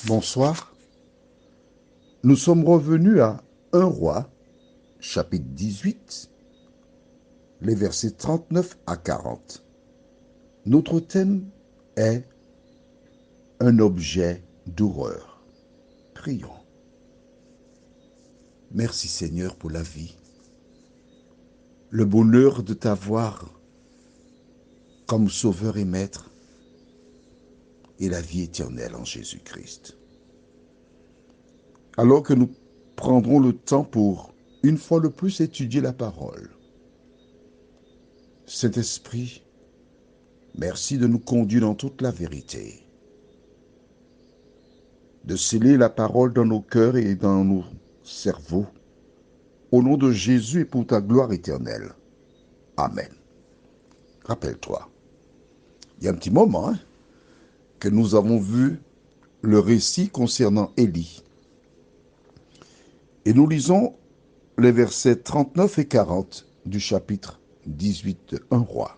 Bonsoir. Nous sommes revenus à 1 Roi, chapitre 18, les versets 39 à 40. Notre thème est un objet d'horreur. Prions. Merci Seigneur pour la vie, le bonheur de t'avoir comme sauveur et maître et la vie éternelle en Jésus-Christ. Alors que nous prendrons le temps pour, une fois de plus, étudier la parole, Saint-Esprit, merci de nous conduire dans toute la vérité, de sceller la parole dans nos cœurs et dans nos cerveaux, au nom de Jésus et pour ta gloire éternelle. Amen. Rappelle-toi, il y a un petit moment que nous avons vu le récit concernant Élie. Et nous lisons les versets 39 et 40 du chapitre 18 de 1 Roi.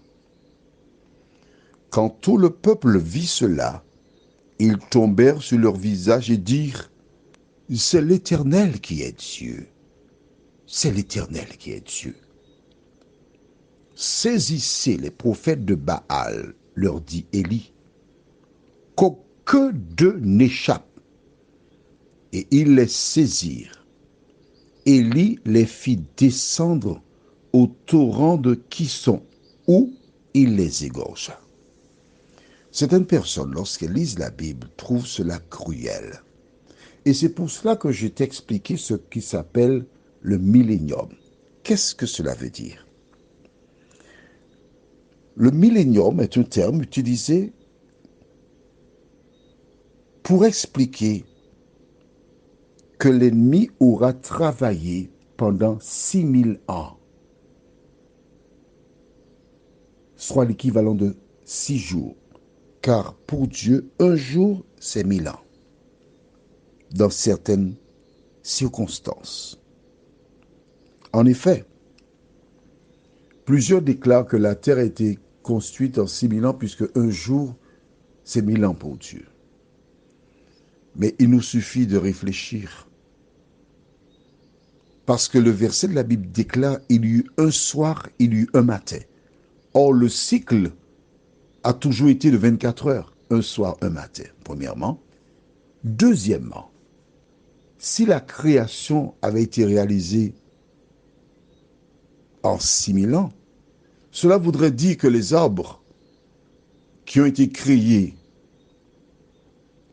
Quand tout le peuple vit cela, ils tombèrent sur leur visage et dirent, « C'est l'Éternel qui est Dieu. C'est l'Éternel qui est Dieu. » Saisissez les prophètes de Baal, leur dit Élie, qu'aucun d'eux n'échappe. Et ils les saisirent. Élie les fit descendre au torrent de Kison, où il les égorgea. Certaines personnes, lorsqu'elles lisent la Bible, trouvent cela cruel. Et c'est pour cela que je t'ai expliqué ce qui s'appelle le millénium. Qu'est-ce que cela veut dire? Le millénium est un terme utilisé pour expliquer que l'ennemi aura travaillé pendant 6000 ans, soit l'équivalent de 6 jours, car pour Dieu, un jour, c'est 1000 ans, dans certaines circonstances. En effet, plusieurs déclarent que la terre a été construite en 6000 ans, puisque un jour, c'est 1000 ans pour Dieu. Mais il nous suffit de réfléchir. Parce que le verset de la Bible déclare, il y eut un soir, il y eut un matin. Or, le cycle a toujours été de 24 heures, un soir, un matin, premièrement. Deuxièmement, si la création avait été réalisée en 6000 ans, cela voudrait dire que les arbres qui ont été créés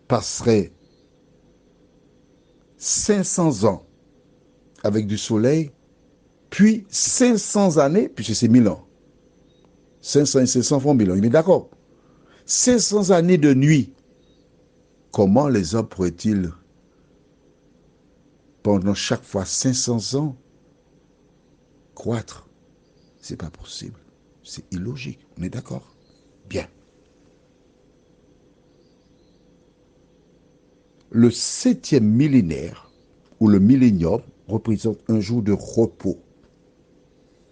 passeraient 500 ans avec du soleil, puis 500 années, puisque c'est 1000 ans. 500 et 500 font 1000 ans, il est d'accord. 500 années de nuit. Comment les arbres pourraient-ils, pendant chaque fois 500 ans, croître? C'est pas possible. C'est illogique. On est d'accord? Bien. Le 7e millénaire, ou le millénium, représente un jour de repos.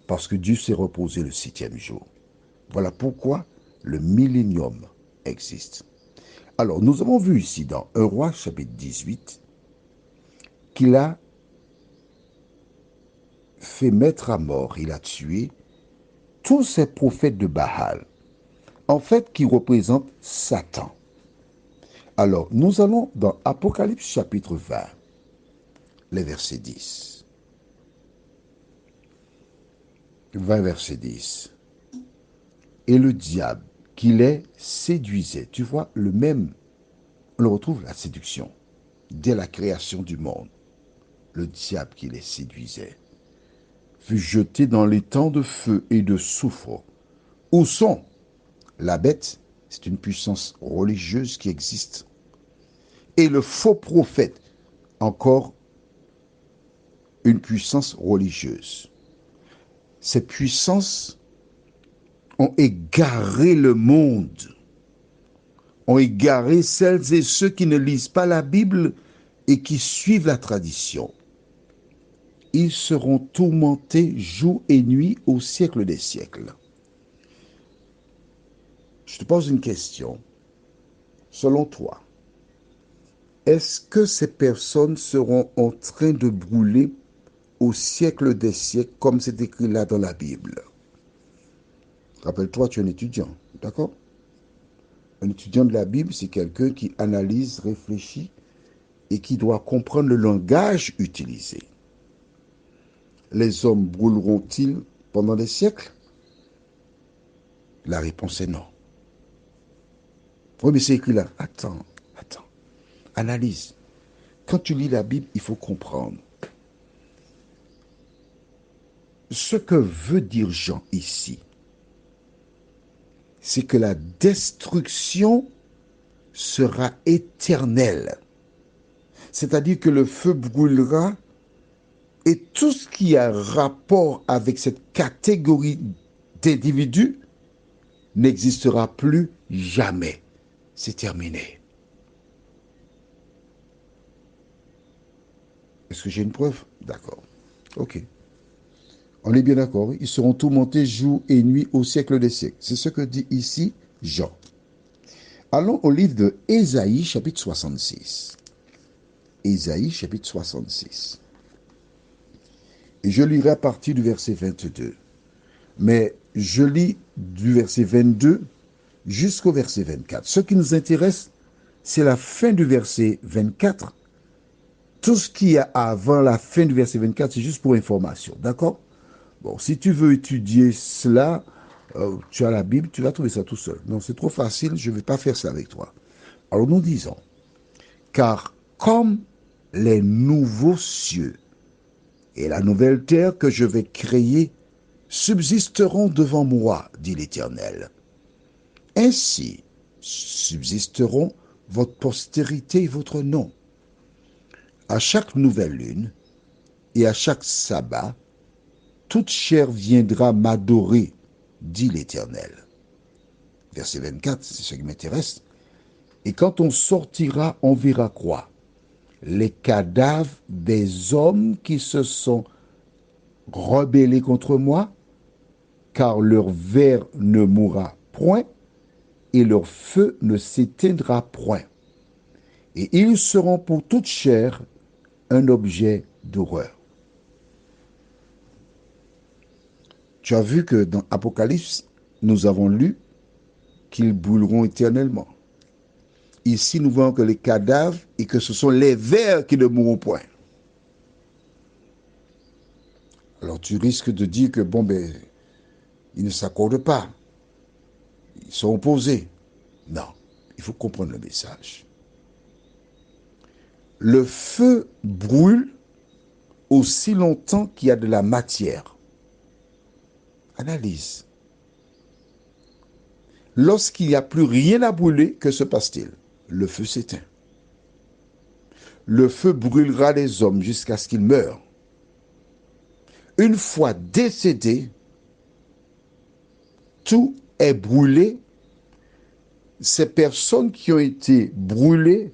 Parce que Dieu s'est reposé le 7e jour. Voilà pourquoi le millénium existe. Alors, nous avons vu ici dans 1 Roi chapitre 18 qu'il a fait mettre à mort, il a tué tous ces prophètes de Baal, en fait qui représentent Satan. Alors, nous allons dans Apocalypse chapitre 20, les versets 10. 20 verset 10. Et le diable qui les séduisait, tu vois, le même, on le retrouve la séduction, dès la création du monde, le diable qui les séduisait, fut jeté dans les temps de feu et de soufre. Où sont la bête, c'est une puissance religieuse qui existe, et le faux prophète, encore une puissance religieuse. Ces puissances ont égaré le monde, ont égaré celles et ceux qui ne lisent pas la Bible et qui suivent la tradition. Ils seront tourmentés jour et nuit au siècle des siècles. Je te pose une question. Selon toi, est-ce que ces personnes seront en train de brûler au siècle des siècles, comme c'est écrit là dans la Bible? Rappelle-toi, tu es un étudiant, d'accord? Un étudiant de la Bible, c'est quelqu'un qui analyse, réfléchit et qui doit comprendre le langage utilisé. Les hommes brûleront-ils pendant des siècles? La réponse est non. Oui, mais c'est écrit là. Attends. Analyse. Quand tu lis la Bible, il faut comprendre. Ce que veut dire Jean ici, c'est que la destruction sera éternelle. C'est-à-dire que le feu brûlera et tout ce qui a rapport avec cette catégorie d'individus n'existera plus jamais. C'est terminé. Est-ce que j'ai une preuve? D'accord. Ok. On est bien d'accord. Ils seront tourmentés jour et nuit au siècle des siècles. C'est ce que dit ici Jean. Allons au livre de Ésaïe, chapitre 66. Ésaïe, chapitre 66. Et je lirai à partir du verset 22. Mais je lis du verset 22 jusqu'au verset 24. Ce qui nous intéresse, c'est la fin du verset 24. Tout ce qu'il y a avant la fin du verset 24, c'est juste pour information. D'accord? Bon, si tu veux étudier cela, tu as la Bible, tu vas trouver ça tout seul. Non, c'est trop facile, je ne vais pas faire ça avec toi. Alors nous disons, car comme les nouveaux cieux et la nouvelle terre que je vais créer subsisteront devant moi, dit l'Éternel, ainsi subsisteront votre postérité et votre nom. À chaque nouvelle lune et à chaque sabbat, toute chair viendra m'adorer, dit l'Éternel. Verset 24, c'est ce qui m'intéresse. Et quand on sortira, on verra quoi? Les cadavres des hommes qui se sont rebellés contre moi, car leur ver ne mourra point et leur feu ne s'éteindra point. Et ils seront pour toute chair un objet d'horreur. Tu as vu que dans Apocalypse, nous avons lu qu'ils brûleront éternellement. Ici, nous voyons que les cadavres et que ce sont les vers qui ne mourront point. Alors tu risques de dire que, bon, ben, ils ne s'accordent pas. Ils sont opposés. Non, il faut comprendre le message. Le feu brûle aussi longtemps qu'il y a de la matière. Analyse. Lorsqu'il n'y a plus rien à brûler, que se passe-t-il? Le feu s'éteint. Le feu brûlera les hommes jusqu'à ce qu'ils meurent. Une fois décédés, tout est brûlé. Ces personnes qui ont été brûlées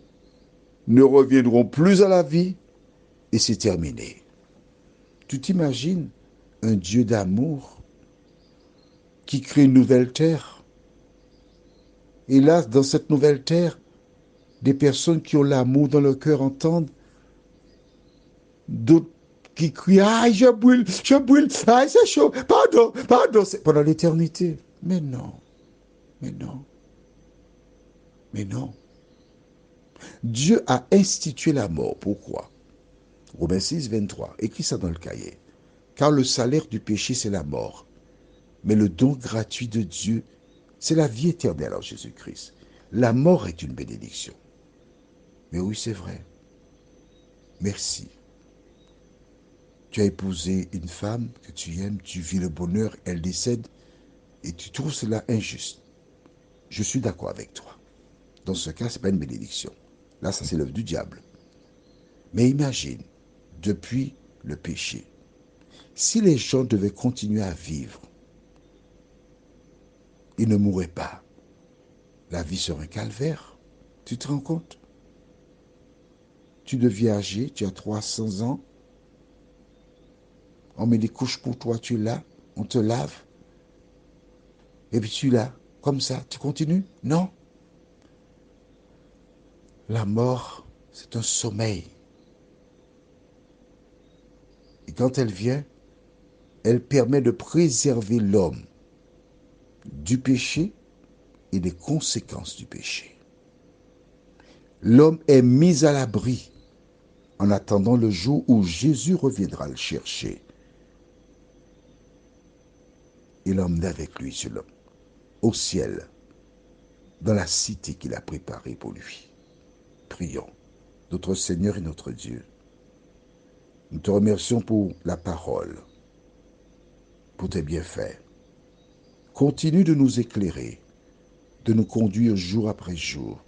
ne reviendront plus à la vie et c'est terminé. Tu t'imagines un Dieu d'amour qui crée une nouvelle terre? Et là, dans cette nouvelle terre, des personnes qui ont l'amour dans leur cœur entendent d'autres qui crient, ah, je brûle, ah, c'est chaud, pardon, c'est pendant l'éternité. Mais non, mais non, mais non. Dieu a institué la mort. Pourquoi? Romains 6, 23. Écris ça dans le cahier. Car le salaire du péché, c'est la mort. Mais le don gratuit de Dieu, c'est la vie éternelle en Jésus-Christ. La mort est une bénédiction. Mais oui, c'est vrai. Merci. Tu as épousé une femme que tu aimes, tu vis le bonheur, elle décède et tu trouves cela injuste. Je suis d'accord avec toi. Dans ce cas, ce n'est pas une bénédiction. Là, ça c'est l'œuvre du diable. Mais imagine, depuis le péché, si les gens devaient continuer à vivre, ils ne mourraient pas. La vie serait un calvaire. Tu te rends compte? Tu deviens âgé, tu as 300 ans, on met des couches pour toi, tu es là, on te lave, et puis tu es là, comme ça, tu continues? Non. La mort C'est un sommeil. Et quand elle vient, elle permet de préserver l'homme du péché et des conséquences du péché. L'homme est mis à l'abri en attendant le jour où Jésus reviendra le chercher et l'emmener avec lui au ciel, dans la cité qu'il a préparée pour lui. Prions. Notre Seigneur et notre Dieu, nous te remercions pour la parole, pour tes bienfaits. Continue de nous éclairer, de nous conduire jour après jour,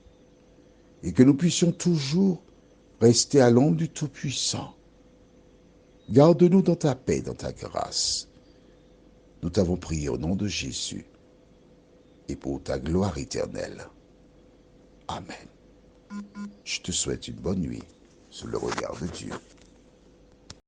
et que nous puissions toujours rester à l'ombre du Tout-Puissant. Garde-nous dans ta paix, dans ta grâce. Nous t'avons prié au nom de Jésus et pour ta gloire éternelle. Amen. Je te souhaite une bonne nuit sous le regard de Dieu.